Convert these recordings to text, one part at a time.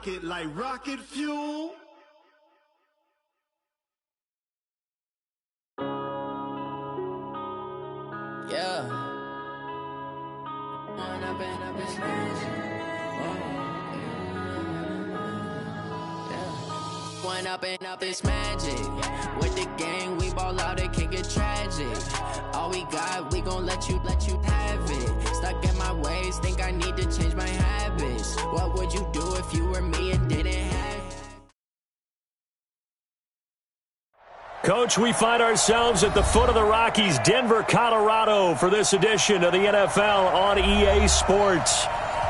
it like rocket fuel. Yeah. One up and up is magic. With the gang, we ball out, it can get tragic. All we got, we gon' let you have it. Stuck in my ways, think I need to change my habits. What would you do if you were me and didn't have it? Coach, we find ourselves at the foot of the Rockies, Denver, Colorado, for this edition of the NFL on EA Sports.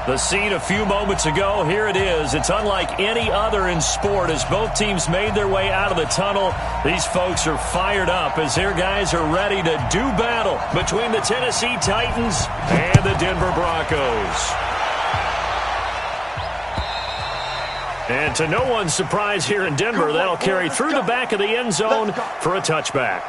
The scene a few moments ago, here it is. It's unlike any other in sport as both teams made their way out of the tunnel. These folks are fired up as their guys are ready to do battle between the Tennessee Titans and the Denver Broncos. And to no one's surprise here in Denver, that'll carry through the back of the end zone for a touchback.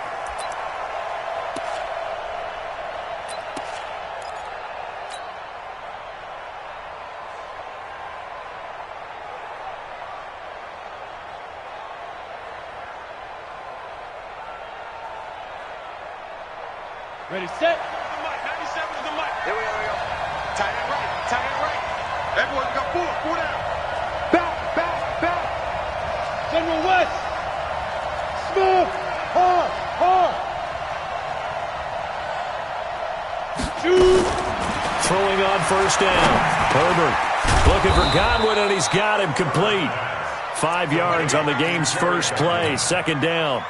Ready, set. 97 to the mic. Here we go. Tight end right. Everyone got four down. Back. General West. Smith. Hard. Shoot. Throwing on first down. Herbert looking for Godwin, and he's got him complete. 5 yards on the game's first play, second down.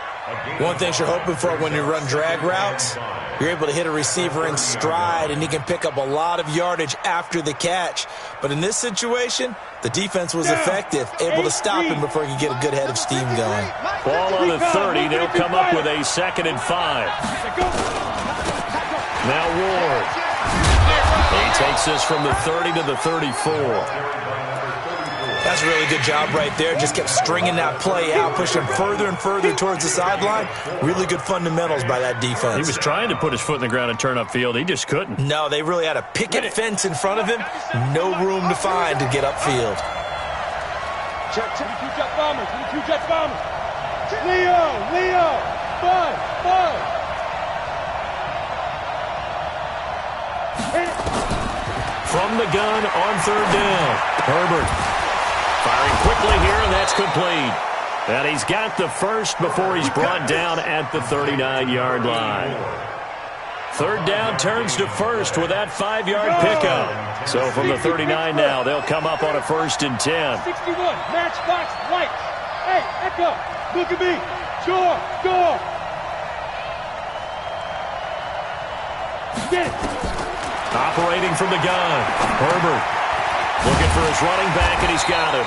One thing you're hoping for when you run drag routes, you're able to hit a receiver in stride, and he can pick up a lot of yardage after the catch. But in this situation, the defense was effective, able to stop him before he could get a good head of steam going. Ball on the 30. They'll come up with a 2nd and 5. Now Ward. He takes this from the 30 to the 34. That's a really good job right there. Just kept stringing that play out, pushing further and further towards the sideline. Really good fundamentals by that defense. He was trying to put his foot in the ground and turn upfield. He just couldn't. No, they really had a picket fence in front of him. No room to find to get upfield. Check. 22 jet bombers. Leo. Bud. From the gun on 3rd down. Herbert firing quickly here, and that's complete. And he's got the first before he's brought down at the 39-yard line. 3rd down turns to first with that 5-yard pickup. So from the 39 now, they'll come up on a 1st and 10. 61, matchbox lights. Hey, Echo, look at me. Door. Get it. Operating from the gun, Herbert looking for his running back, and he's got him.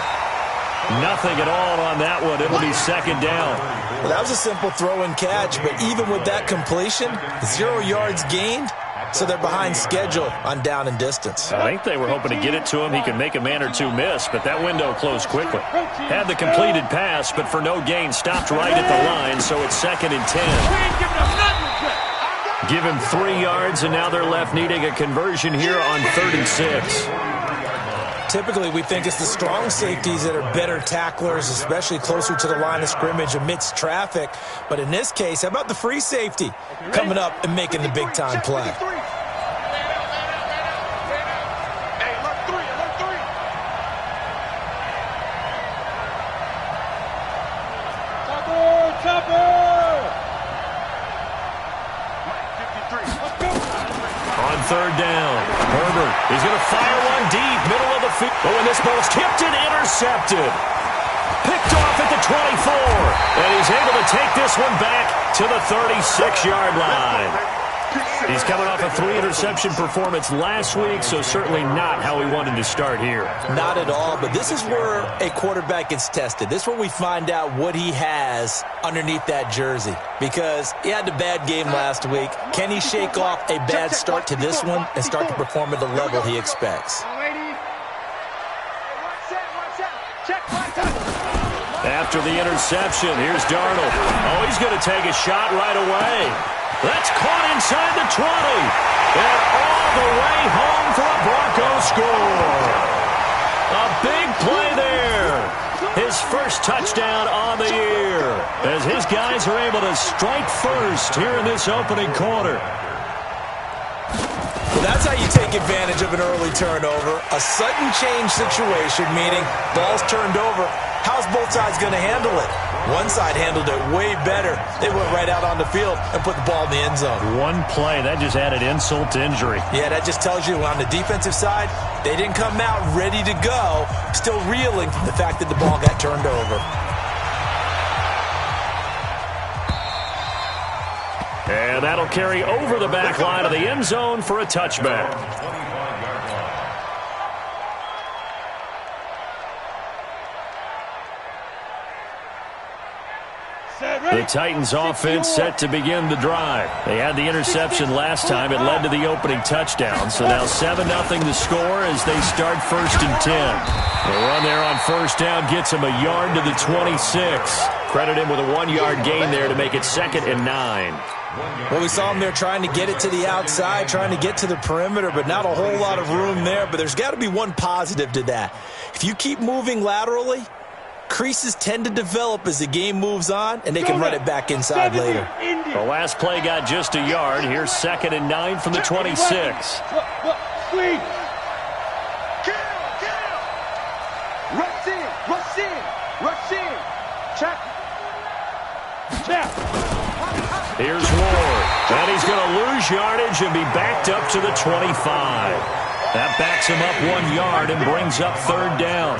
Nothing at all on that one. It'll be 2nd down. Well, that was a simple throw and catch, but even with that completion, 0 yards gained, so they're behind schedule on down and distance. I think they were hoping to get it to him. He could make a man or two miss, but that window closed quickly. Had the completed pass, but for no gain, stopped right at the line, so it's 2nd and 10. Give him 3 yards, and now they're left needing a conversion here on 3rd and 6. Typically, we think it's the strong safeties that are better tacklers, especially closer to the line of scrimmage amidst traffic. But in this case, how about the free safety coming up and making the big-time play? On 3rd down, Herbert is going to fire one deep, middle of the field. Oh, and this ball's tipped and intercepted. Picked off at the 24. And he's able to take this one back to the 36-yard line. He's coming off a 3-interception performance last week, so certainly not how he wanted to start here. Not at all, but this is where a quarterback gets tested. This is where we find out what he has underneath that jersey, because he had a bad game last week. Can he shake off a bad start to this one and start to perform at the level he expects? After the interception, here's Darnold. Oh, he's going to take a shot right away. That's caught inside the 20. And all the way home for a Broncos score. A big play there. first touchdown on the year as his guys are able to strike first here in this opening quarter. Well, that's how you take advantage of an early turnover. A sudden change situation, meaning ball's turned over. How's both sides going to handle it? One side handled it way better. They went right out on the field and put the ball in the end zone. One play, that just added insult to injury. Yeah, that just tells you on the defensive side, they didn't come out ready to go, still reeling from the fact that the ball got turned over. And that'll carry over the back line of the end zone for a touchback. The Titans offense set to begin the drive. They had the interception last time. It led to the opening touchdown. So now 7-0 the score as they start 1st and 10. The run there on first down gets him a yard to the 26. Credit him with a 1-yard gain there to make it 2nd and 9. Well, we saw him there trying to get it to the outside, trying to get to the perimeter, but not a whole lot of room there. But there's got to be one positive to that. If you keep moving laterally, creases tend to develop as the game moves on, and they can run it back inside later. The last play got just a yard. Here's 2nd and 9 from the 26. Squeeze. Rush in. Rush in. Rush in. Check. Check. Here's Ward. And he's going to lose yardage and be backed up to the 25. That backs him up 1 yard and brings up 3rd down.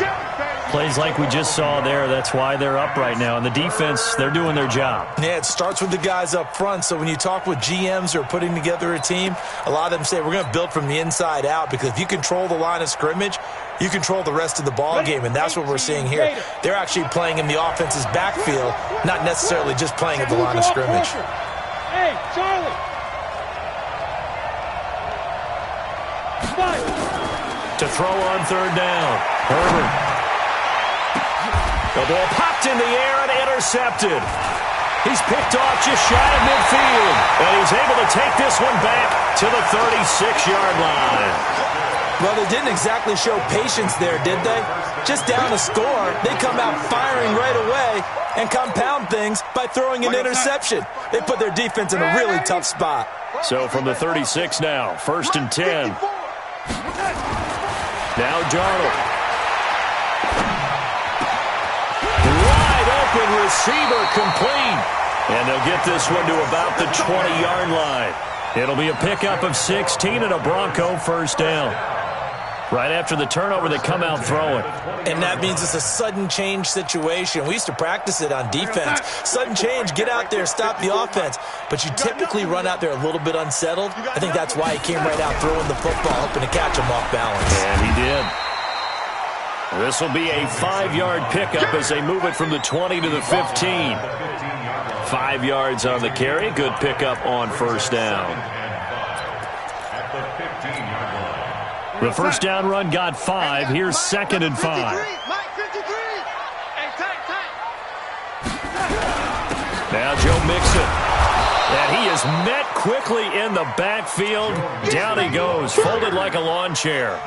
Plays like we just saw there. That's why they're up right now. And the defense, they're doing their job. Yeah, it starts with the guys up front. So when you talk with GMs who are putting together a team, a lot of them say we're going to build from the inside out, because if you control the line of scrimmage, you control the rest of the ball game, and that's what we're seeing here. They're actually playing in the offense's backfield, not necessarily just playing at the line of scrimmage. Hey, Charlie. To throw on 3rd down. Herbert. The ball popped in the air and intercepted. He's picked off just shy of midfield. And he's able to take this one back to the 36-yard line. Well, they didn't exactly show patience there, did they? Just down a score, they come out firing right away and compound things by throwing an interception. They put their defense in a really tough spot. So from the 36 now, 1st and 10. Now Darnold. Open receiver complete. And they'll get this one to about the 20-yard line. It'll be a pickup of 16 and a Bronco 1st down. Right after the turnover, they come out throwing. And that means it's a sudden change situation. We used to practice it on defense. Sudden change, get out there, stop the offense. But you typically run out there a little bit unsettled. I think that's why he came right out throwing the football, hoping to catch him off balance. And he did. This will be a 5-yard pickup as they move it from the 20 to the 15. 5 yards on the carry. Good pickup on 1st down. The 1st down run got 5. Here's 2nd and 5. Now Joe Mixon. And he is met quickly in the backfield. Down he goes, folded like a lawn chair.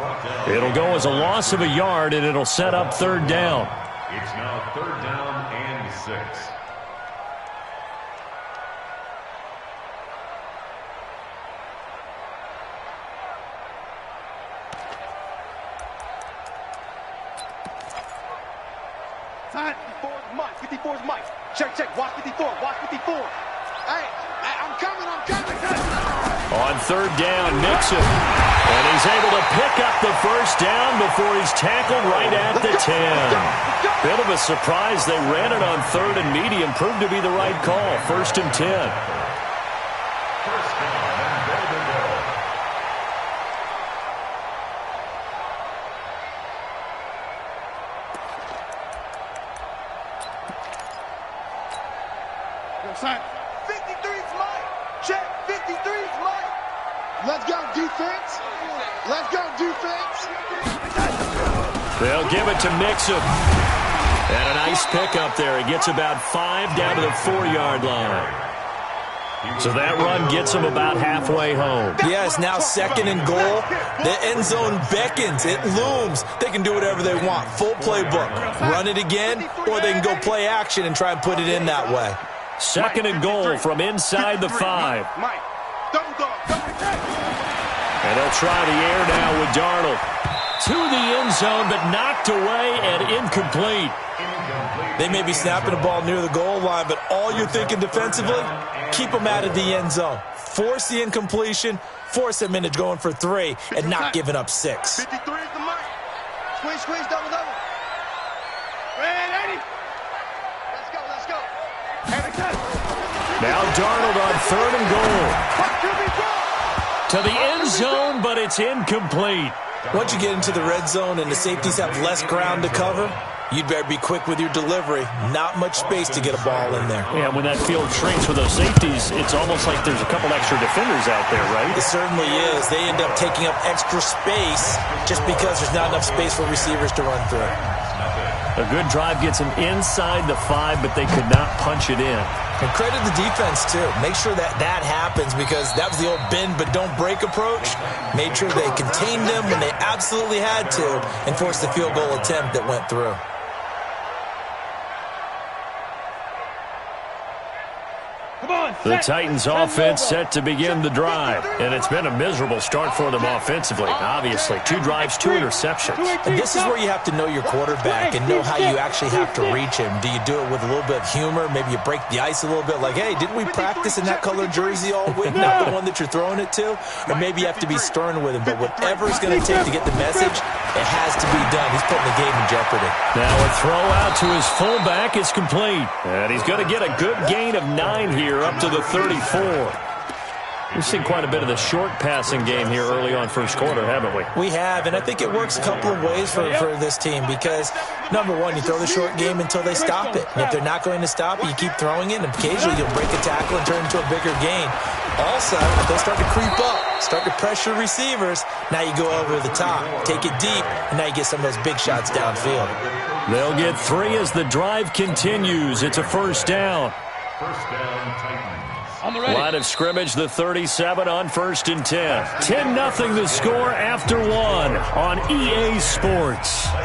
It'll go as a loss of a yard, and it'll set up 3rd down. It's now 3rd down and 6. Time. 54's Mike. Check. Watch 54. Watch 54. Hey, I'm coming. On 3rd down, Mixon. And he's able to pick up the 1st down before he's tackled right at the 10. Bit of a surprise. They ran it on 3rd and medium. Proved to be the right call. 1st and 10. Sign. 53's Mike. Check. 53's Mike. Let's go, defense. Let's go, defense. They'll give it to Mixon. And a nice pickup there. He gets about 5 down to the 4-yard line. So that run gets them about halfway home. Yeah, it's now 2nd and goal. The end zone beckons. It looms. They can do whatever they want. Full playbook. Run it again, or they can go play action and try and put it in that way. 2nd and goal from inside the 5. And they'll try the air now with Darnold. To the end zone, but knocked away and incomplete. They may be snapping the ball near the goal line, but all you're thinking defensively, keep them out of the end zone. Force the incompletion, force them into going for 3, and not giving up 6. 53 is the mic. Squeeze, double. Ready? Let's go. Now Darnold on 3rd and goal. To the end zone, but it's incomplete. Once you get into the red zone and the safeties have less ground to cover, you'd better be quick with your delivery. Not much space to get a ball in there. Yeah, when that field shrinks with those safeties, it's almost like there's a couple extra defenders out there, right? It certainly is. They end up taking up extra space just because there's not enough space for receivers to run through. A good drive gets them inside the 5, but they could not punch it in. And credit the defense, too. Make sure that happens, because that was the old bend but don't break approach. Made sure they contained them when they absolutely had to and forced the field goal attempt that went through. The Titans offense set to begin the drive, and it's been a miserable start for them offensively. Obviously, 2 drives, 2 interceptions. And this is where you have to know your quarterback and know how you actually have to reach him. Do you do it with a little bit of humor? Maybe you break the ice a little bit, like, hey, didn't we practice in that color jersey all week, not the one that you're throwing it to? Or maybe you have to be stern with him, but whatever it's going to take to get the message, it has to be done. He's putting the game in jeopardy. Now a throw out to his fullback is complete, and he's going to get a good gain of 9 here up to the 34. We've seen quite a bit of the short passing game here early on first quarter, haven't we? We have, and I think it works a couple of ways for this team because, number one, you throw the short game until they stop it. And if they're not going to stop it, you keep throwing it, and occasionally you'll break a tackle and turn it into a bigger gain. Also, if they start to creep up, start to pressure receivers, now you go over the top, take it deep, and now you get some of those big shots downfield. They'll get 3 as the drive continues. It's a first down. First down, Titans. Line of scrimmage, the 37 on 1st and 10. 10-0 the score after 1 on EA Sports. 30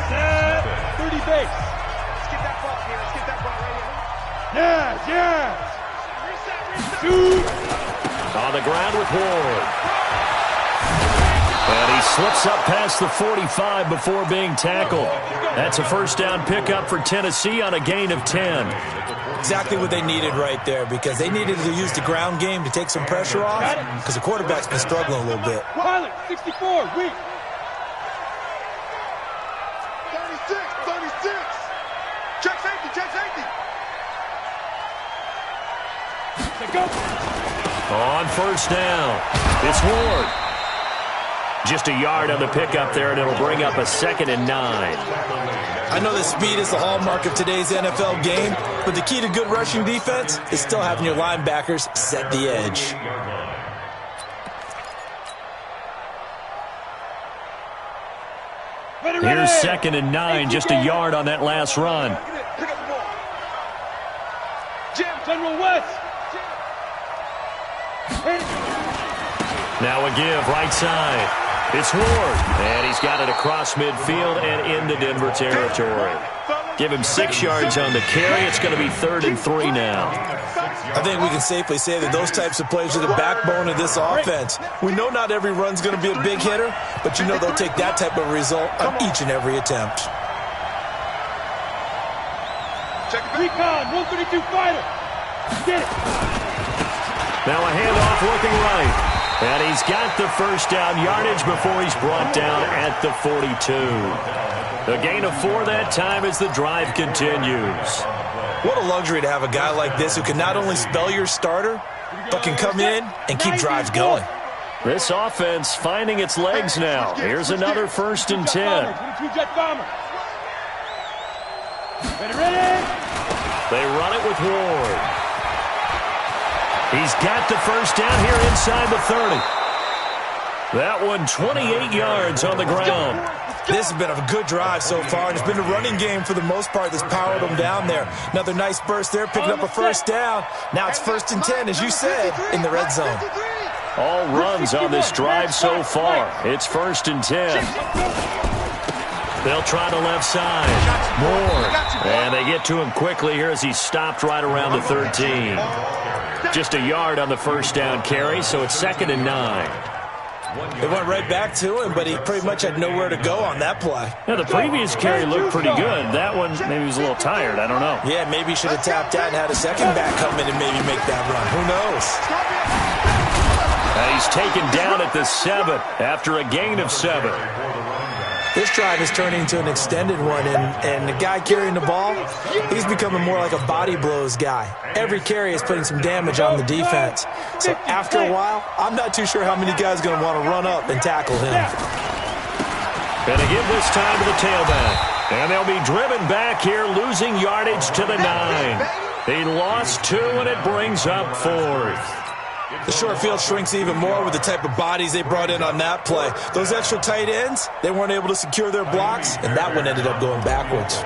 base. Let's get that ball here. Let's get that ball right here. Yes. Shoot. On the ground with Ward. And he slips up past the 45 before being tackled. That's a first down pickup for Tennessee on a gain of 10. Exactly what they needed right there, because they needed to use the ground game to take some pressure off, because the quarterback's been struggling a little bit. Pilot, 64, weak. 36. Check safety. Go. On first down, it's Ward. Just a yard on the pickup there, and it'll bring up a 2nd and 9. I know that speed is the hallmark of today's NFL game, but the key to good rushing defense is still having your linebackers set the edge. Here's 2nd and 9, just a yard on that last run. Pick up the ball. Jim, General West. Now a give, right side. It's Ward, and he's got it across midfield and into Denver territory. Give him 6 yards on the carry. It's going to be 3rd and 3 now. I think we can safely say that those types of plays are the backbone of this offense. We know not every run's going to be a big hitter, but you know they'll take that type of result on each and every attempt. Check it. Recon, 132 fighter. Get it. Now a handoff looking right. And he's got the first down yardage before he's brought down at the 42. The gain of 4 that time as the drive continues. What a luxury to have a guy like this who can not only spell your starter, but can come in and keep drives going. This offense finding its legs now. Here's another 1st and 10. They run it with Ward. He's got the first down here inside the 30. That one 28 yards on the ground. This has been a good drive so far, and it's been a running game for the most part that's powered them down there. Another nice burst there, picking up a first down. Now it's 1st and 10, as you said, in the red zone. All runs on this drive so far. It's 1st and 10. They'll try the left side. Moore. And they get to him quickly here as he's stopped right around the 13. Just a yard on the first down carry, so it's 2nd and 9. They went right back to him, but he pretty much had nowhere to go on that play. Yeah, the previous carry looked pretty good. That one, maybe he was a little tired. I don't know. Yeah, maybe he should have tapped out and had a second back come in and maybe make that run. Who knows? He's taken down at the 7 after a gain of 7. This drive is turning into an extended one, and the guy carrying the ball, he's becoming more like a body blows guy. Every carry is putting some damage on the defense. So after a while, I'm not too sure how many guys are going to want to run up and tackle him. Going to give this time to the tailback. And they'll be driven back here, losing yardage to the 9. He lost 2, and it brings up 4th. The short field shrinks even more with the type of bodies they brought in on that play. Those extra tight ends, they weren't able to secure their blocks, and that one ended up going backwards.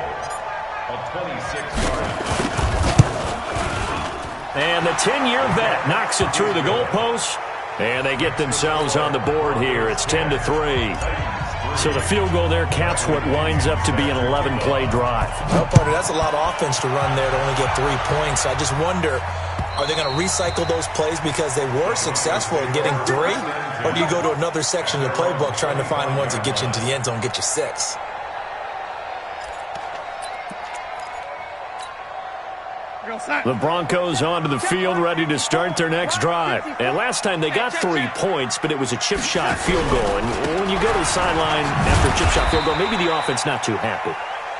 And the 10-year vet knocks it through the goalpost, and they get themselves on the board here. It's 10-3. So the field goal there caps what winds up to be an 11-play drive. Well, partner, that's a lot of offense to run there to only get 3 points. I just wonder, are they going to recycle those plays because they were successful in getting 3? Or do you go to another section of the playbook trying to find ones that get you into the end zone, get you 6? The Broncos onto the field, ready to start their next drive. And last time they got 3 points, but it was a chip shot field goal. And when you go to the sideline after a chip shot field goal, maybe the offense not too happy.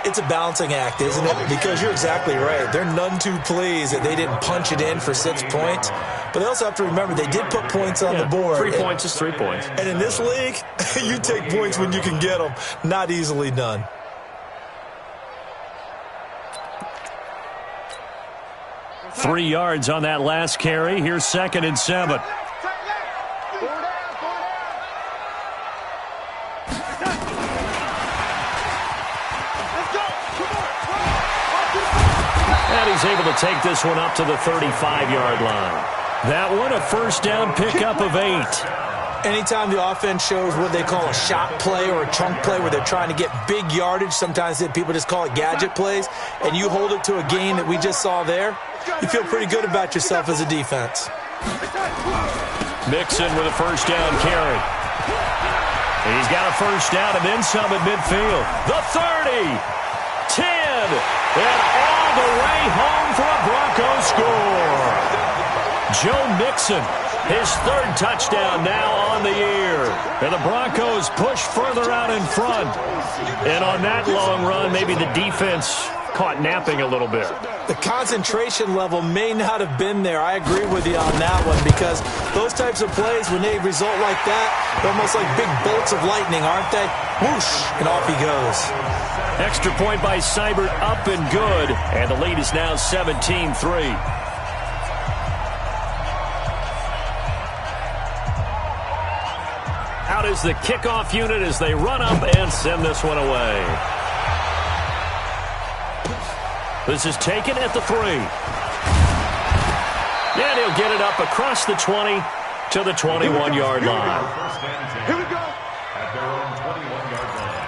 It's a balancing act, isn't it? Because you're exactly right. They're none too pleased that they didn't punch it in for 6 points. But they also have to remember they did put points on the board. 3 points is 3 points. And in this league, you take points when you can get them. Not easily done. Three yards on that last carry. Here's 2nd and 7. And he's able to take this one up to the 35-yard line. That one, a first down pickup of 8. Anytime the offense shows what they call a shot play or a chunk play where they're trying to get big yardage, sometimes people just call it gadget plays, and you hold it to a gain that we just saw there, you feel pretty good about yourself as a defense. Mixon with a first down carry. He's got a first down and then some at midfield. The 30, 10, and all the way home for a Broncos score. Joe Mixon, his 3rd touchdown now on the year. And the Broncos push further out in front. And on that long run, maybe the defense caught napping a little bit. The concentration level may not have been there. I agree with you on that one because those types of plays, when they result like that, they're almost like big bolts of lightning, aren't they? Whoosh, and off he goes. Extra point by Seibert, up and good. And the lead is now 17-3. Out is the kickoff unit as they run up and send this one away. This is taken at the 3. And he'll get it up across the 20 to the 21-yard line. Here we go. At their own 21-yard line.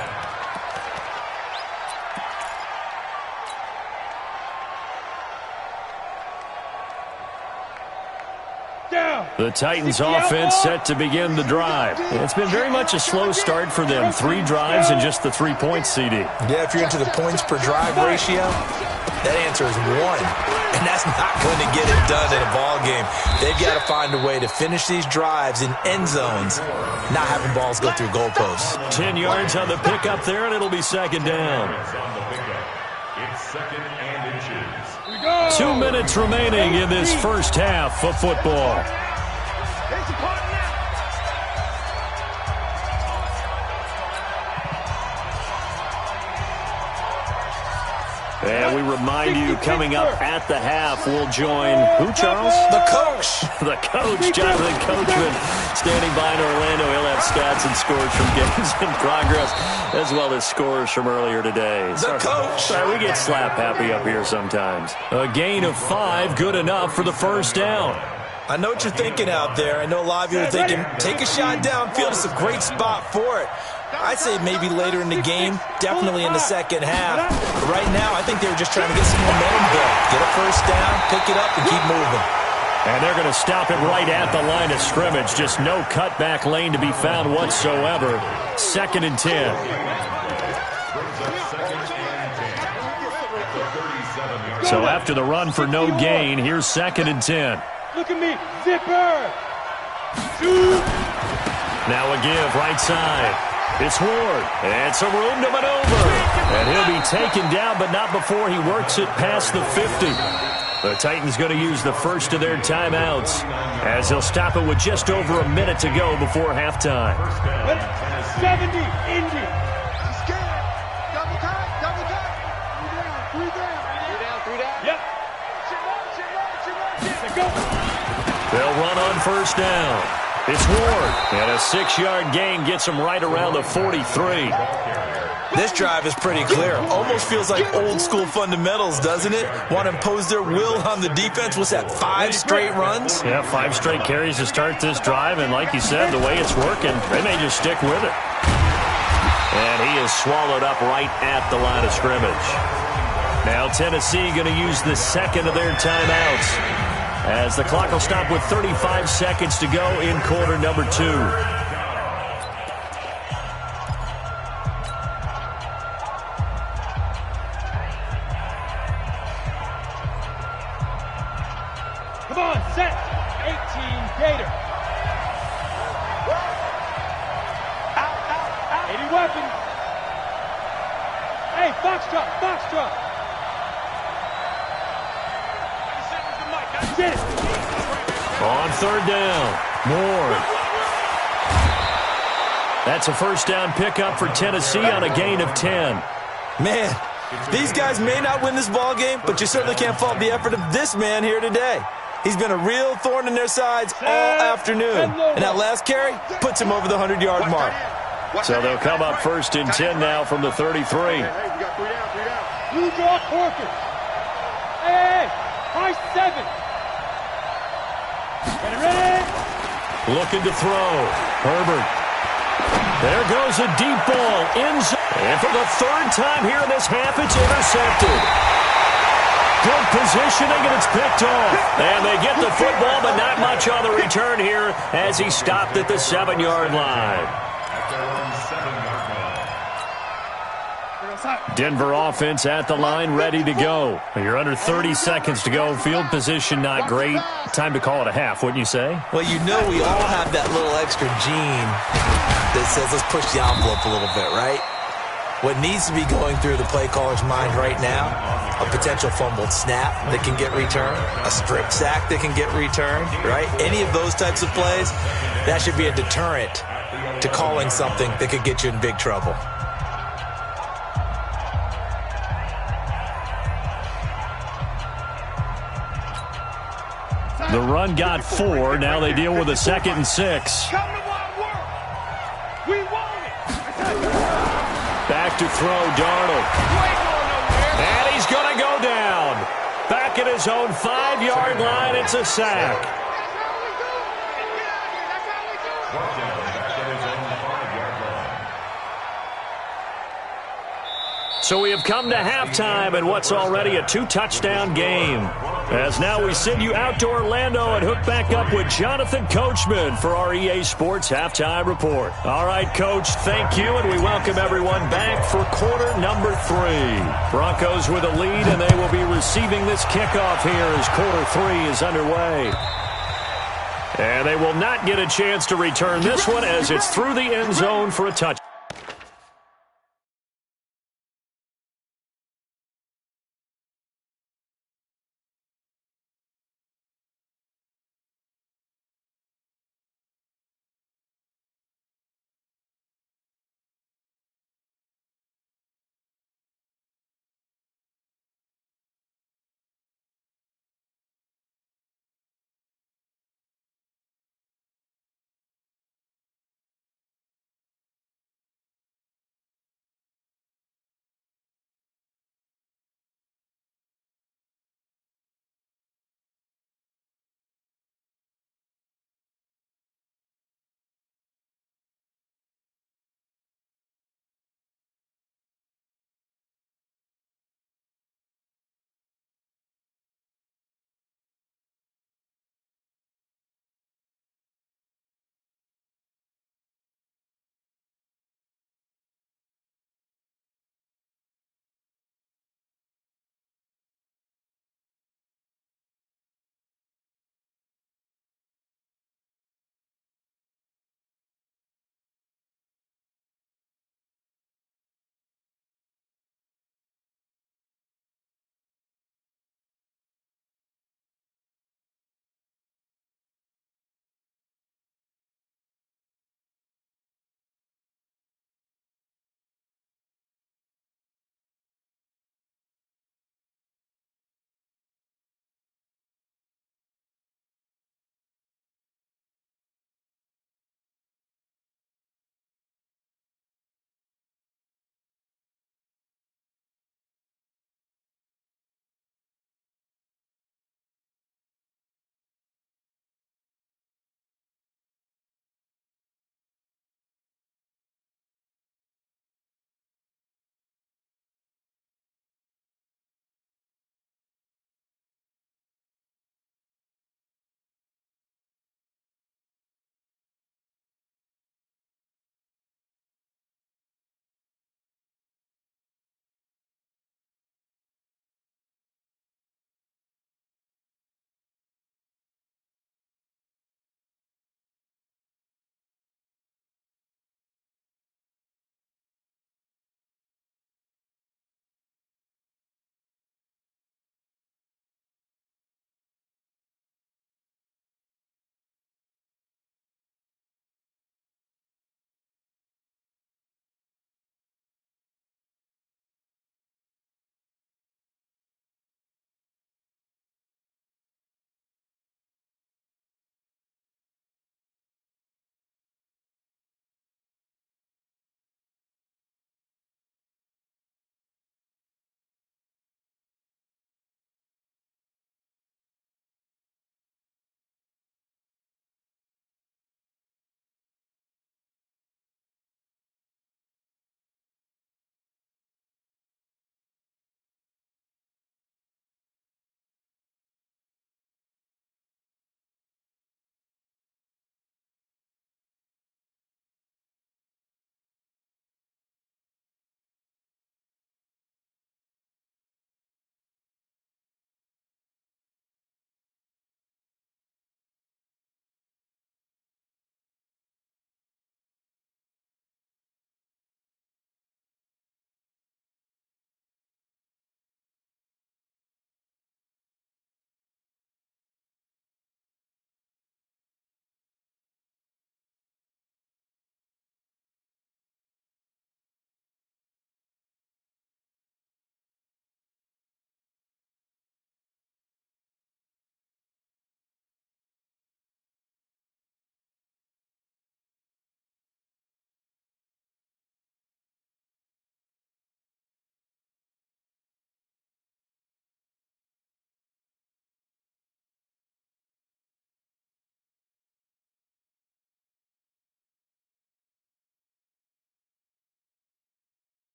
The Titans offense set to begin the drive. It's been very much a slow start for them. 3 drives and just the 3 points, CD. Yeah, if you're into the points per drive ratio, that answer is 1. And that's not going to get it done in a ball game. They've got to find a way to finish these drives in end zones, not having balls go through goalposts. 10 yards on the pickup there, and it'll be 2nd down. It's 2nd and inches. 2 minutes remaining in this first half of football. And we remind you, coming up at the half, we'll join who, Charles? The coach. The coach, Jonathan Coachman, standing by in Orlando. He'll have stats and scores from games in progress, as well as scores from earlier today. The coach. Sorry, we get slap happy up here sometimes. A gain of 5, good enough for the first down. I know what you're thinking out there. I know a lot of you are thinking, take a shot downfield. It's a great spot for it. I'd say maybe later in the game, definitely in the second half. But right now, I think they were just trying to get some momentum built. Get a first down, pick it up, and keep moving. And they're going to stop it right at the line of scrimmage. Just no cutback lane to be found whatsoever. 2nd and 10. So after the run for no gain, here's 2nd and 10. Look at me, zipper. Now a give, right side. It's Ward, and some room to maneuver. And he'll be taken down, but not before he works it past the 50. The Titans going to use the first of their timeouts, as he'll stop it with just over a minute to go before halftime. 70, Indy. Double time. 3 down. Yep. Go. They'll run on first down. It's Ward, and a 6-yard gain gets him right around the 43. This drive is pretty clear. Almost feels like old-school fundamentals, doesn't it? Want to impose their will on the defense. What's that, 5 straight runs? Yeah, 5 straight carries to start this drive, and like you said, the way it's working, they may just stick with it. And he is swallowed up right at the line of scrimmage. Now Tennessee going to use the second of their timeouts, as the clock will stop with 35 seconds to go in quarter number 2. Come on, set. 18, Gator. Out. 80 weapons. Hey, Foxtrot. Get it. On third down, Moore. That's a first down pickup for Tennessee on a gain of 10. Man, these guys may not win this ball game, but you certainly can't fault the effort of this man here today. He's been a real thorn in their sides all afternoon. And that last carry puts him over the 100-yard mark. So they'll come up first and 10 now from the 33. Hey, we got 3 down. Blue draw Corker. Hey, high 7. Ready? Looking to throw. Herbert. There goes a deep ball. And for the 3rd time here in this half, it's intercepted. Good positioning, and it's picked off. And they get the football, but not much on the return here as he stopped at the 7-yard line. Denver offense at the line, ready to go. You're under 30 seconds to go. Field position not great. Time to call it a half, wouldn't you say? Well, you know we all have that little extra gene that says let's push the envelope a little bit, right? What needs to be going through the play caller's mind right now, a potential fumbled snap that can get returned, a strip sack that can get returned, right? Any of those types of plays, that should be a deterrent to calling something that could get you in big trouble. The run got 4. Now they deal with a 2nd and 6. Back to throw, Darnold. And he's going to go down. Back at his own 5-yard line. It's a sack. So we have come to halftime in what's already a 2-touchdown game. As now we send you out to Orlando and hook back up with Jonathan Coachman for our EA Sports Halftime Report. All right, Coach, thank you, and we welcome everyone back for quarter number 3. Broncos with a lead, and they will be receiving this kickoff here as quarter 3 is underway. And they will not get a chance to return this one as it's through the end zone for a touchdown.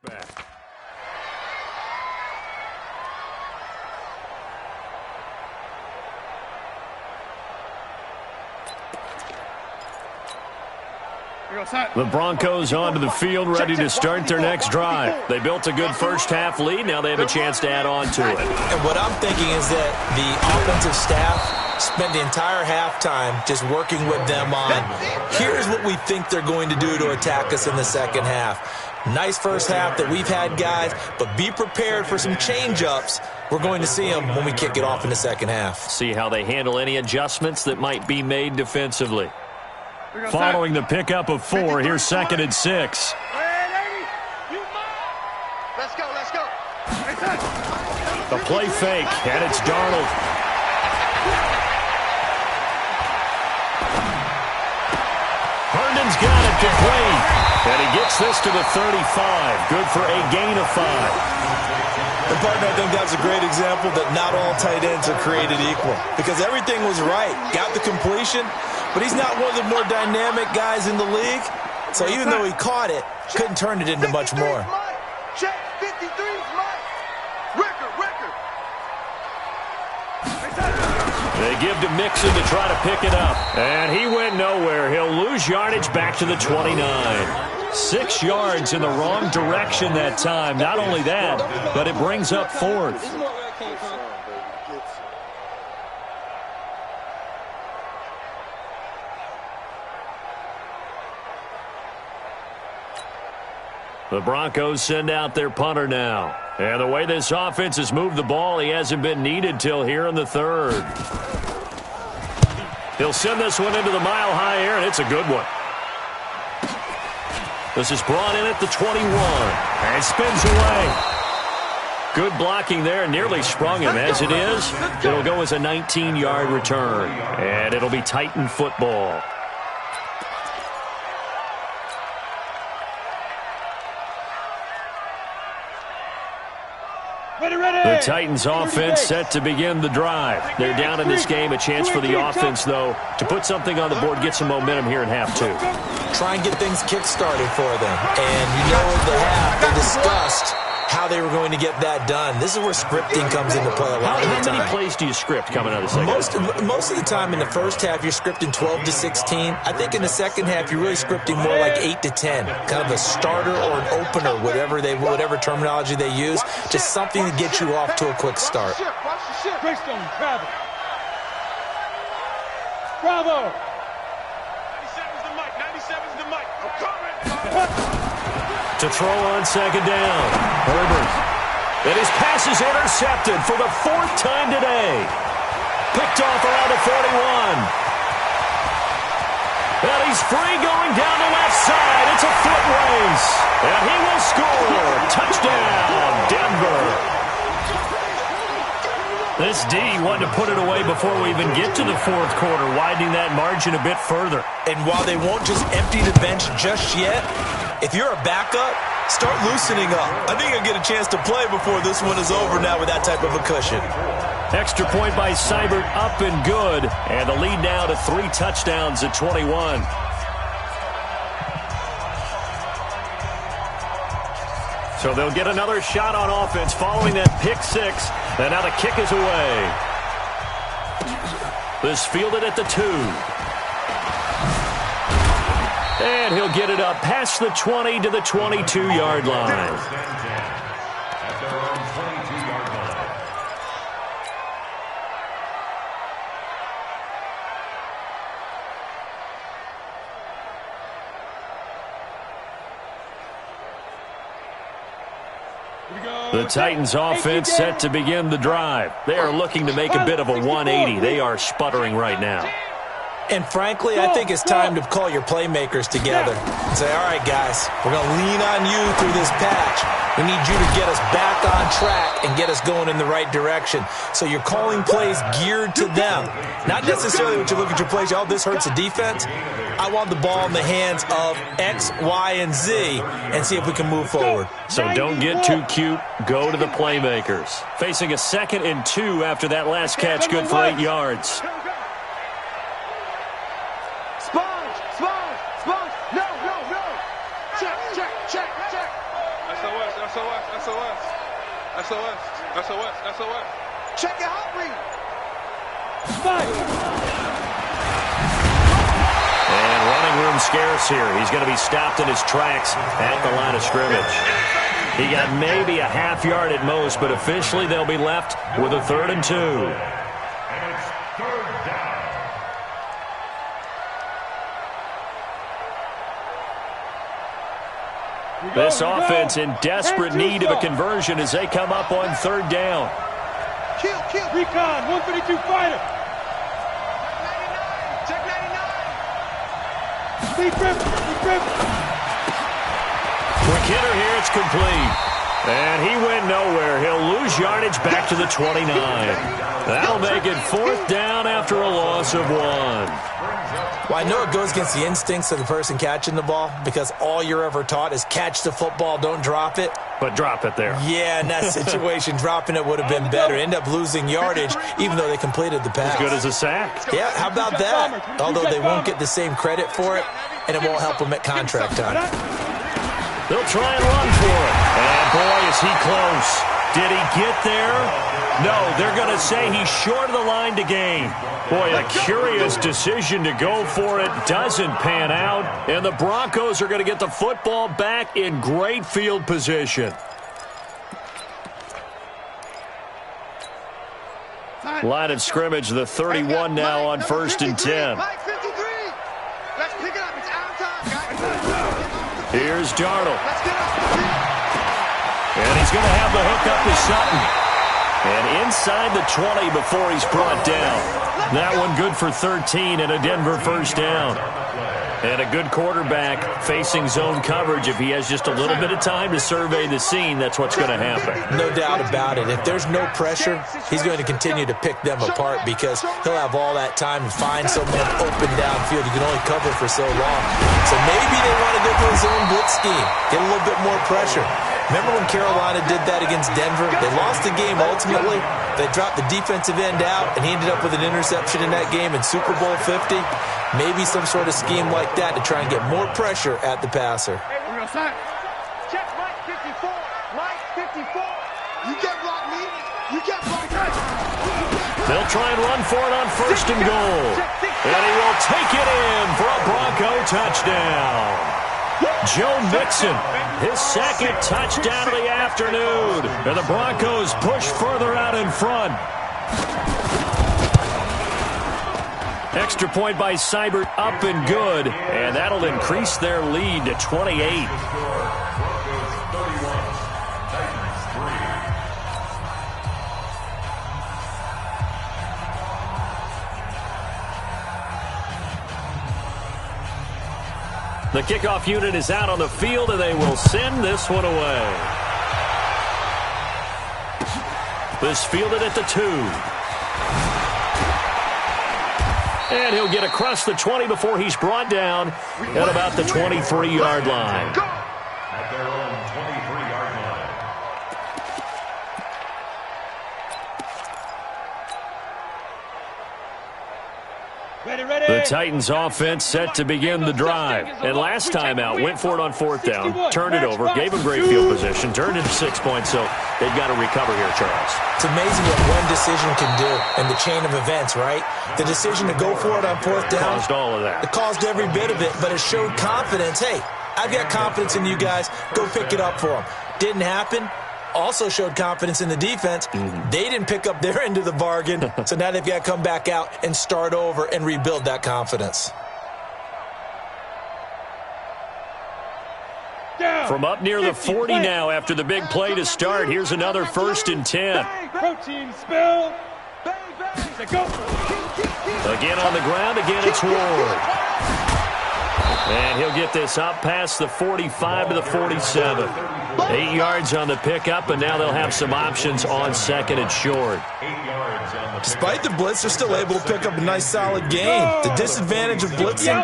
back. The Broncos onto the field, ready to start their next drive. They built a good first-half lead. Now they have a chance to add on to it. And what I'm thinking is that the offensive staff spent the entire halftime just working with them on, here's what we think they're going to do to attack us in the second half. Nice first half that we've had, guys, but be prepared for some change-ups. We're going to see them when we kick it off in the second half. See how they handle any adjustments that might be made defensively. Following the pickup of 4, here's 2nd and 6. Let's go, let's go. The play fake, and it's Darnold. Herndon's got it complete, and he gets this to the 35. Good for a gain of 5. And partner, I think that's a great example that not all tight ends are created equal, because everything was right. Got the completion, but he's not one of the more dynamic guys in the league. So even though he caught it, couldn't turn it into much more. Check 53's Mike. Ricker. They give to Mixon to try to pick it up. And he went nowhere. He'll lose yardage back to the 29. 6 yards in the wrong direction that time. Not only that, but it brings up 4th. The Broncos send out their punter now. And the way this offense has moved the ball, he hasn't been needed till here in the 3rd. He'll send this one into the mile-high air, and it's a good one. This is brought in at the 21. And spins away. Good blocking there. Nearly sprung him. As it is, it'll go as a 19-yard return. And it'll be Titan football. The Titans offense set to begin the drive. They're down in this game. A chance for the offense, though, to put something on the board, get some momentum here in half 2. Try and get things kick-started for them. And you know at the half, they discussed how they were going to get that done. This is where scripting comes into play a lot of the time. How many plays do you script coming out of the second half? Most of the time in the first half, you're scripting 12 to 16. I think in the second half, you're really scripting more like 8 to 10. Kind of a starter or an opener, whatever terminology they use. Just something to get you off to a quick start. Bravo. 97's the mic. I'm coming. To throw on second down. Herbert. And his pass is intercepted for the 4th time today. Picked off around the 41. And he's free going down the left side. It's a foot race. And he will score. Touchdown, Denver. This D wanted to put it away before we even get to the 4th quarter, widening that margin a bit further. And while they won't just empty the bench just yet, if you're a backup, start loosening up. I think you'll get a chance to play before this one is over now with that type of a cushion. Extra point by Seibert, up and good. And the lead now to 3 touchdowns at 21. So they'll get another shot on offense following that pick 6. And now the kick is away. This fielded at the 2. And he'll get it up past the 20 to the 22-yard line. At their own 22-yard line. The Titans offense set to begin the drive. They are looking to make a bit of a 180. They are sputtering right now. And frankly, I think it's time to call your playmakers together and say, all right, guys, we're going to lean on you through this patch. We need you to get us back on track and get us going in the right direction. So you're calling plays geared to them. Not necessarily when you look at your plays, oh, this hurts the defense. I want the ball in the hands of X, Y, and Z and see if we can move forward. So don't get too cute. Go to the playmakers. Facing a 2nd and 2 after that last catch, good for 8 yards. Sponge. No. Check. SOS. Check your hot read. And running room scarce here. He's going to be stopped in his tracks at the line of scrimmage. He got maybe a half yard at most, but officially they'll be left with a 3rd and 2. And it's 3rd down. This offense in desperate need of a conversion as they come up on 3rd down. Kill. Recon, 132 fighter. Check 99. Speed grip. Quick hitter here, it's complete. And he went nowhere. He'll lose yardage back to the 29. That'll make it 4th down after a loss of 1. Well, I know it goes against the instincts of the person catching the ball because all you're ever taught is catch the football, don't drop it. But drop it there. Yeah, in that situation, dropping it would have been better. End up losing yardage, even though they completed the pass. As good as a sack. Yeah, how about that? Although they won't get the same credit for it, and it won't help them at contract time. They'll try and run for it. And boy, is he close. Did he get there? No, they're going to say he's short of the line to gain. Boy, a curious decision to go for it. Doesn't pan out. And the Broncos are going to get the football back in great field position. Line of scrimmage, the 31 now on 1st and 10. Mike 53. Let's pick it up. It's out of time, guys. Here's Darnold. Let's get up. And he's going to have the hook up to Sutton. And inside the 20 before he's brought down. That one good for 13 and a Denver 1st down. And a good quarterback facing zone coverage. If he has just a little bit of time to survey the scene, that's what's going to happen. No doubt about it. If there's no pressure, he's going to continue to pick them apart because he'll have all that time to find someone open downfield. You can only cover for so long. So maybe they want to go to a zone blitz scheme, get a little bit more pressure. Remember when Carolina did that against Denver? They lost the game ultimately. They dropped the defensive end out, and he ended up with an interception in that game in Super Bowl 50. Maybe some sort of scheme like that to try and get more pressure at the passer. Check Mike 54. Mike 54. You can't block me. You can't block me. They'll try and run for it on 1st and goal. And he will take it in for a Bronco touchdown. Joe Mixon, his 2nd touchdown of the afternoon. And the Broncos push further out in front. Extra point by Seibert, up and good. And that'll increase their lead to 28. The kickoff unit is out on the field, and they will send this one away. This fielded at the 2. And he'll get across the 20 before he's brought down at about the 23-yard line. At their own 23-yard line. The Titans offense set to begin the drive. And last time out, went for it on 4th down, turned it over, gave him great field position, turned it to 6 points, so they've got to recover here, Charles. It's amazing what one decision can do in the chain of events, right? The decision to go for it on 4th down. Caused all of that. It caused every bit of it, but it showed confidence. Hey, I've got confidence in you guys. Go pick it up for them. Didn't happen. Also showed confidence in the defense. They didn't pick up their end of the bargain, so now they've got to come back out and start over and rebuild that confidence. From up near the 40 now after the big play to start, here's another 1st and 10. Protein spill. Again on the ground, again it's Ward. And he'll get this up past the 45 to the 47. 8 yards on the pickup, and now they'll have some options on 2nd and short. Despite the blitz, they're still able to pick up a nice, solid gain. The disadvantage of blitzing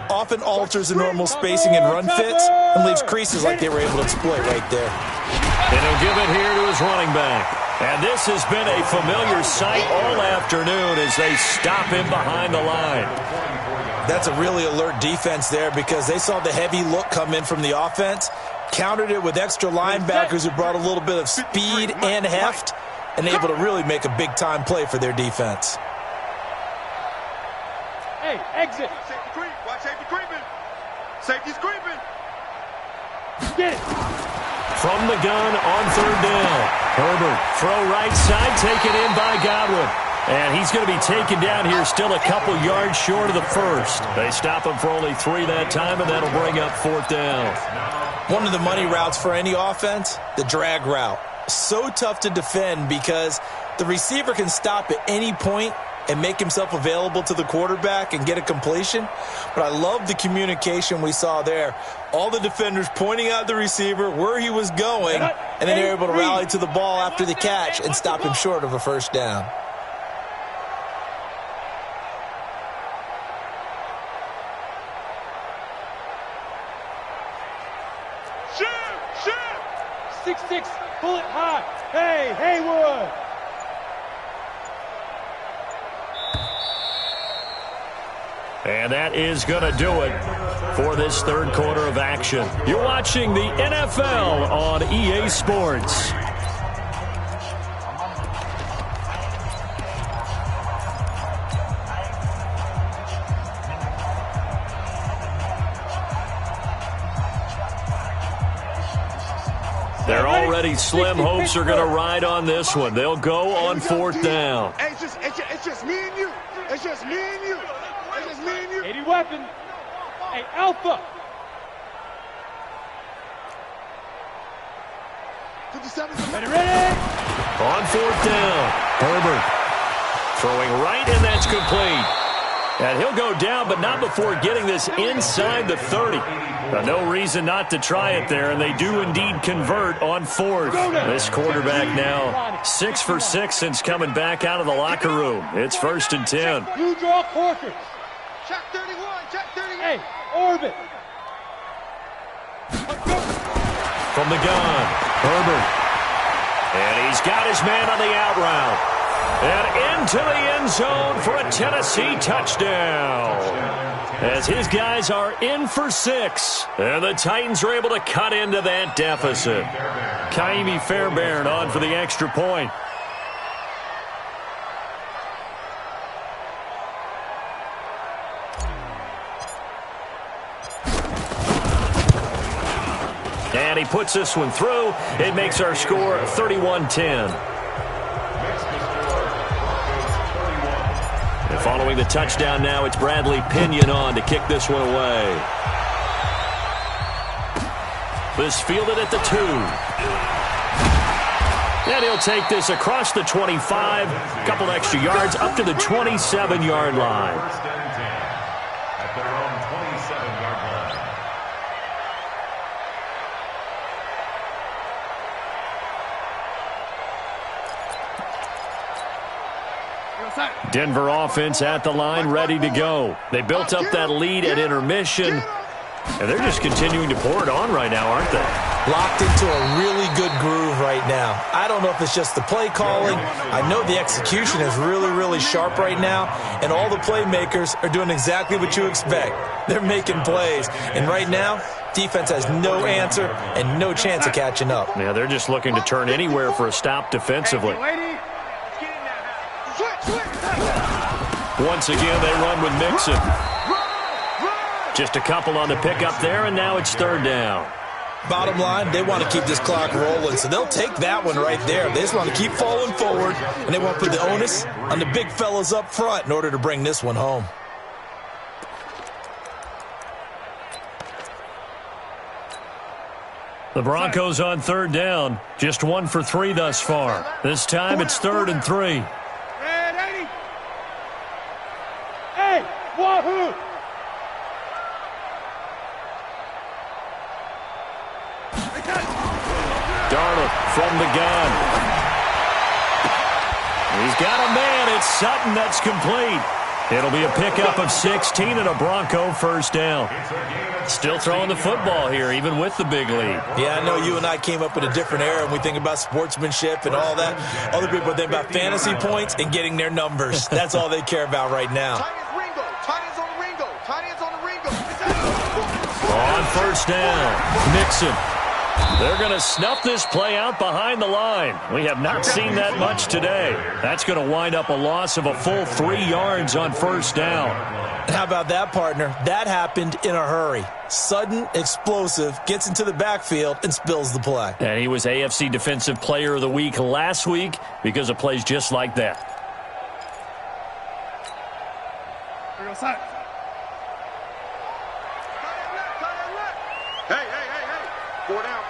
often alters the normal spacing and run fits and leaves creases like they were able to exploit right there. And he'll give it here to his running back. And this has been a familiar sight all afternoon as they stop him behind the line. That's a really alert defense there because they saw the heavy look come in from the offense, countered it with extra linebackers who brought a little bit of speed and heft, and able to really make a big-time play for their defense. Hey, exit. Safety creep. Watch safety creeping. Safety's creeping. Get it. From the gun on third down. Herbert, throw right side, taken in by Godwin. And he's going to be taken down here still a couple yards short of the first. They stop him for only 3 that time, and that'll bring up fourth down. One of the money routes for any offense, the drag route. So tough to defend because the receiver can stop at any point and make himself available to the quarterback and get a completion. But I love the communication we saw there. All the defenders pointing out the receiver, where he was going, and then they're able to rally to the ball after the catch and stop him short of a first down. Shoot! 6'6", pull it high. Hey, Haywood! And that is going to do it for this third quarter of action. You're watching the NFL on EA Sports. They're already slim hopes are going to ride on this one. They'll go on fourth down. Hey, it's just me and you. It's just me and you. It's just me and you. 80 weapon. Hey, Alpha. 57. Ready? On fourth down, Herbert throwing right, and that's complete. And he'll go down, but not before getting this inside the 30. No reason not to try it there, and they do indeed convert on fourth. This quarterback now 6 for 6 since coming back out of the locker room. It's 1st and 10. You draw portraits. Check 31. Check 31. Hey, orbit. From the gun, Herbert. And he's got his man on the out route. And into the end zone for a Tennessee touchdown. As his guys are in for 6. And the Titans are able to cut into that deficit. Kaimi Fairbairn on for the extra point. And he puts this one through. It makes our score 31-10. And following the touchdown now, it's Bradley Pinion on to kick this one away. This fielded at the 2. And he'll take this across the 25. A couple extra yards up to the 27-yard line. At their own 27-yard line. Denver offense at the line, ready to go. They built up that lead at intermission, and they're just continuing to pour it on right now, aren't they? Locked into a really good groove right now. I don't know if it's just the play calling. I know the execution is really, really sharp right now, and all the playmakers are doing exactly what you expect. They're making plays, and right now, defense has no answer and no chance of catching up. Yeah, they're just looking to turn anywhere for a stop defensively. Once again, they run with Mixon. Just a couple on the pickup there, and now it's third down. Bottom line, they want to keep this clock rolling, so they'll take that one right there. They just want to keep falling forward, and they want to put the onus on the big fellas up front in order to bring this one home. The Broncos on third down, just 1 for 3 thus far. This time it's 3rd and 3. Hey, wahoo! Darnold from the gun. He's got a man. It's Sutton. That's complete. It'll be a pickup of 16 and a Bronco first down. Still throwing the football here, even with the big lead. Yeah, I know you and I came up in a different era, and we think about sportsmanship and all that. Other people think about fantasy points and getting their numbers. That's all they care about right now. Titans Ringo. Titans on Ringo. Titans first down. Mixon. They're going to snuff this play out behind the line. We have not seen that much today. That's going to wind up a loss of a full 3 yards on first down. How about that, partner? That happened in a hurry. Sudden, explosive, gets into the backfield, and spills the play. And he was AFC Defensive Player of the Week last week because of plays just like that. Hey. 4 down.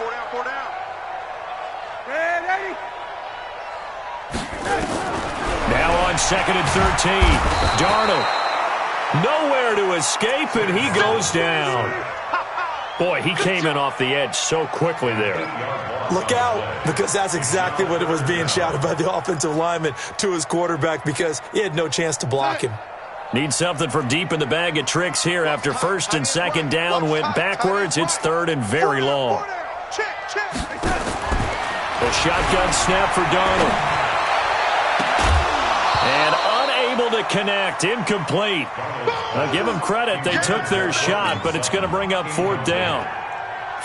Now on 2nd and 13. Darnold. Nowhere to escape, and he goes down. Boy, he came in off the edge so quickly there. Look out, because that's exactly what it was being shouted by the offensive lineman to his quarterback because he had no chance to block him. Need something from deep in the bag of tricks here after 1st and 2nd down went backwards. It's 3rd and very long. The shotgun snap for Darnold. And unable to connect. Incomplete. Now give them credit. They took their shot, but it's going to bring up 4th down.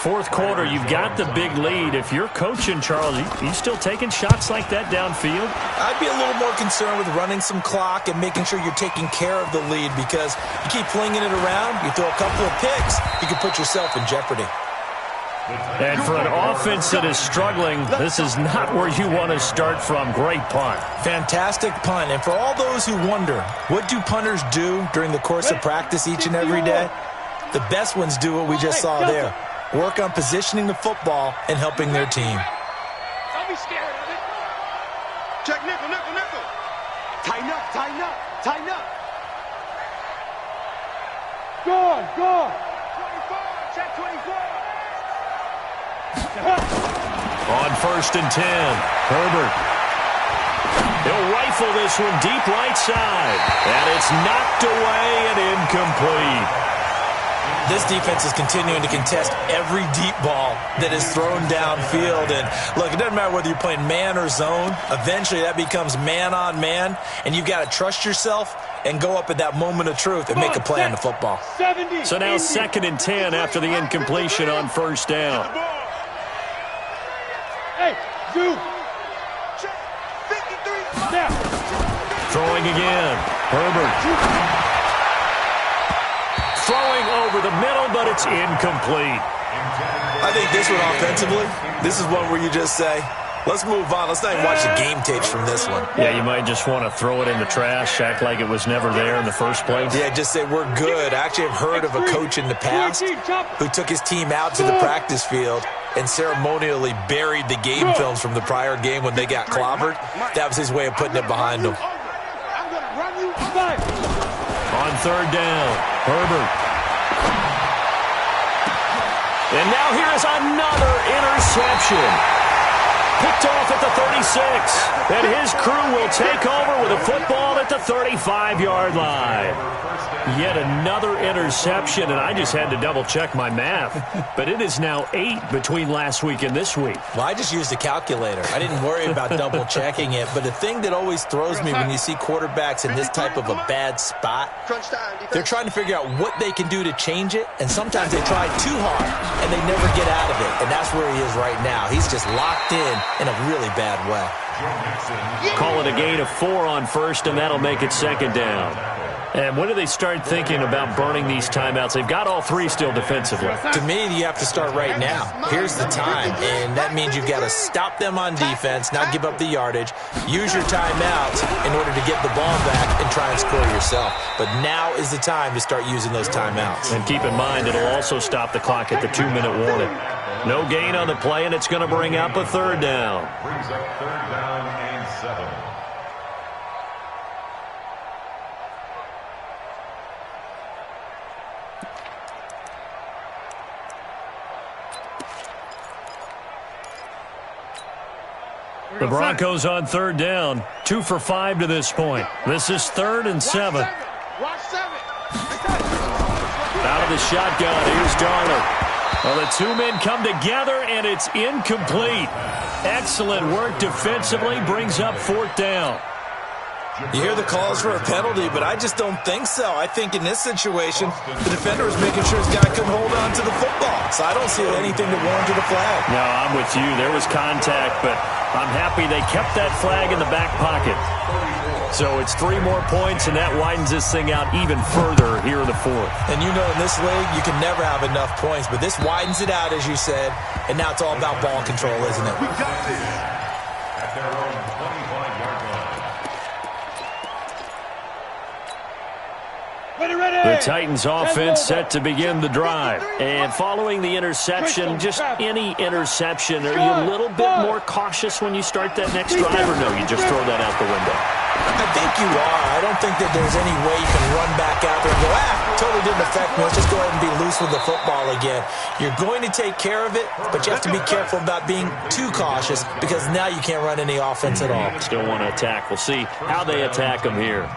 4th quarter, you've got the big lead. If you're coaching, Charles, you still taking shots like that downfield? I'd be a little more concerned with running some clock and making sure you're taking care of the lead because you keep flinging it around, you throw a couple of picks, you can put yourself in jeopardy. And for an offense that is struggling, this is not where you want to start from. Great punt. Fantastic punt. And for all those who wonder, what do punters do during the course of practice each and every day? The best ones do what we just saw there. Work on positioning the football and helping their team. Don't be scared of it. Check nickel. Tighten up. Go on. 24. Check 24. On 1st and 10, Herbert. He'll rifle this one deep right side. And it's knocked away and incomplete. This defense is continuing to contest every deep ball that is thrown downfield. And, look, it doesn't matter whether you're playing man or zone. Eventually that becomes man on man. And you've got to trust yourself and go up at that moment of truth and make a play on the football. So now 2nd and 10 after the incompletion on 1st down. Hey, Zoo. Check 53. Now. Throwing again. Herbert. Throwing over the middle, but it's incomplete. I think this one offensively, this is one where you just say, let's move on. Let's not even watch the game tapes from this one. Yeah, you might just want to throw it in the trash, act like it was never there in the first place. Yeah, just say we're good. I actually have heard of a coach in the past who took his team out to the practice field and ceremonially buried the game films from the prior game when they got clobbered. That was his way of putting it behind them. I'm going to run you. On 3rd down, Herbert. And now here is another interception. Picked off at the 36. And his crew will take over with a football at the 35-yard line. Yet another interception, and I just had to double-check my math. But it is now 8 between last week and this week. Well, I just used a calculator. I didn't worry about double-checking it. But the thing that always throws me when you see quarterbacks in this type of a bad spot, they're trying to figure out what they can do to change it. And sometimes they try too hard, and they never get out of it. And that's where he is right now. He's just locked in a really bad way. Call it a gain of 4 on 1st, and that'll make it 2nd down. And when do they start thinking about burning these timeouts? They've got all 3 still defensively. To me, you have to start right now. Here's the time, and that means you've got to stop them on defense, not give up the yardage, use your timeouts in order to get the ball back and try and score yourself. But now is the time to start using those timeouts. And keep in mind, it'll also stop the clock at the 2-minute warning. No gain on the play, and it's going to bring up a 3rd down. Brings up 3rd down and 7. The Broncos on 3rd down, 2 for 5 to this point. This is 3rd and 7. Watch 7. Out of the shotgun, here's Darnold. Well, the 2 men come together, and it's incomplete. Excellent work defensively, brings up 4th down. You hear the calls for a penalty, but I just don't think so. I think in this situation, the defender was making sure his guy couldn't hold on to the football. So I don't see anything to warrant a flag. No, I'm with you. There was contact, but I'm happy they kept that flag in the back pocket. So it's 3 more points, and that widens this thing out even further here in the fourth. And you know in this league, you can never have enough points, but this widens it out, as you said, and now it's all about ball control, isn't it? We got this. At their own 25-yard line. The Titans offense set to begin the drive. And following the interception, just any interception, are you a little bit more cautious when you start that next drive, or no, you just throw that out the window? I think you are. I don't think that there's any way you can run back out there and go, totally didn't affect me. Let's just go ahead and be loose with the football again. You're going to take care of it, but you have to be careful about being too cautious because now you can't run any offense at all. Still want to attack. We'll see how they attack them here.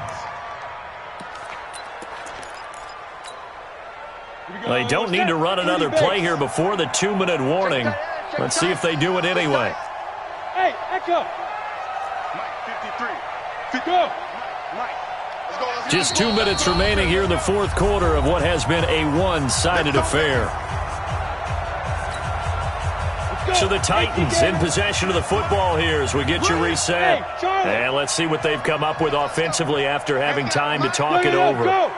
They don't need to run another play here before the 2-minute warning. Let's see if they do it anyway. Hey, echo. Go. Just 2 minutes remaining here in the fourth quarter of what has been a one-sided affair. So the Titans in possession of the football here as we get you reset. And let's see what they've come up with offensively after having time to talk it over. Go.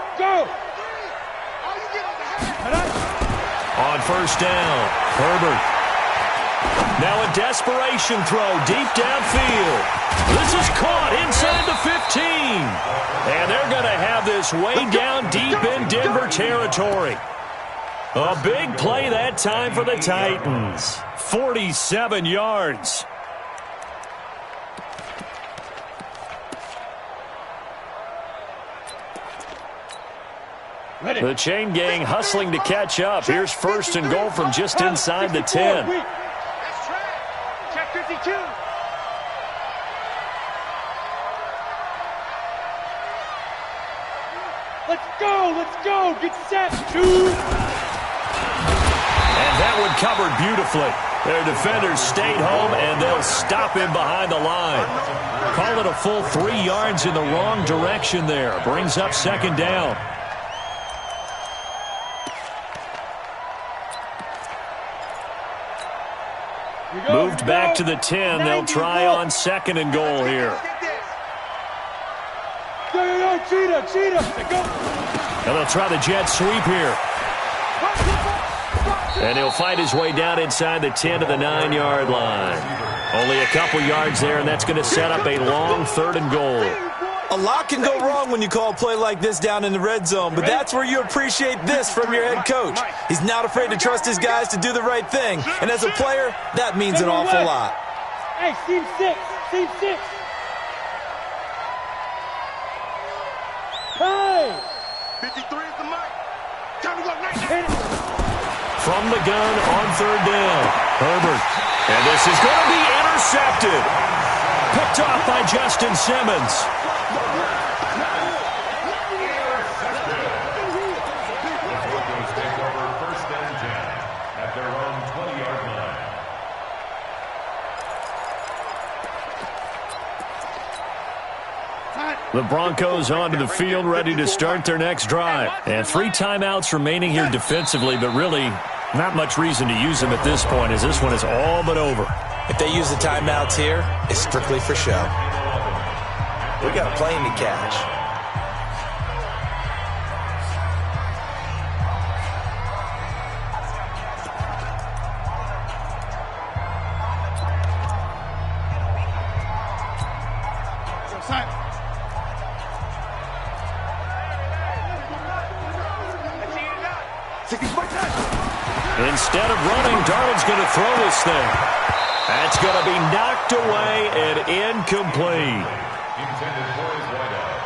On first down, Herbert. Now a desperation throw deep downfield. This is caught inside the 15. And they're going to have this way down deep in Denver territory. A big play that time for the Titans. 47 yards. The chain gang hustling to catch up. Here's first and goal from just inside the 10. Check 52. Let's go. Get set. And that one covered beautifully. Their defenders stayed home, and they'll stop him behind the line. Call it a full 3 yards in the wrong direction there. Brings up second down. Moved back to the 10. They'll try on second and goal here. Go, cheetah. And they'll try the jet sweep here. And he'll fight his way down inside the 10 to the 9-yard line. Only a couple yards there, and that's going to set up a long third and goal. A lot can go wrong when you call a play like this down in the red zone, but that's where you appreciate this from your head coach. He's not afraid to trust his guys to do the right thing, and as a player, that means an awful lot. Hey, team 6. Hey! 53 is the mic. Time to go night. From the gun on third down, Herbert. And this is going to be intercepted. Picked off by Justin Simmons. The Broncos onto the field, ready to start their next drive. And 3 timeouts remaining here defensively, but really not much reason to use them at this point, as this one is all but over. If they use the timeouts here, it's strictly for show. We got a plane to catch. Instead of running, Darnold's going to throw this thing. That's going to be knocked away and incomplete. Intended for his wideout.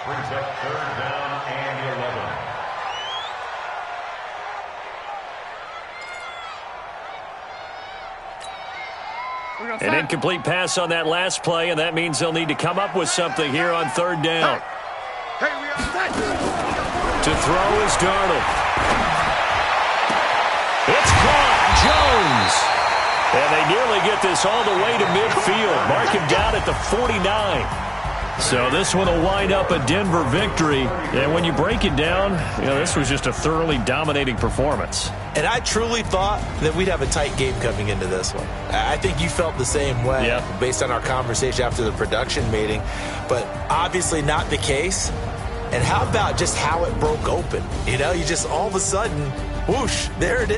Brings up third down and 11. An incomplete pass on that last play, and that means they'll need to come up with something here on third down. To throw is Darnold. It's caught. Jones. And they nearly get this all the way to midfield. Mark him down at the 49. So this one will wind up a Denver victory. And when you break it down, this was just a thoroughly dominating performance. And I truly thought that we'd have a tight game coming into this one. I think you felt the same way based on our conversation after the production meeting. But obviously not the case. And how about just how it broke open? You just all of a sudden, whoosh, there it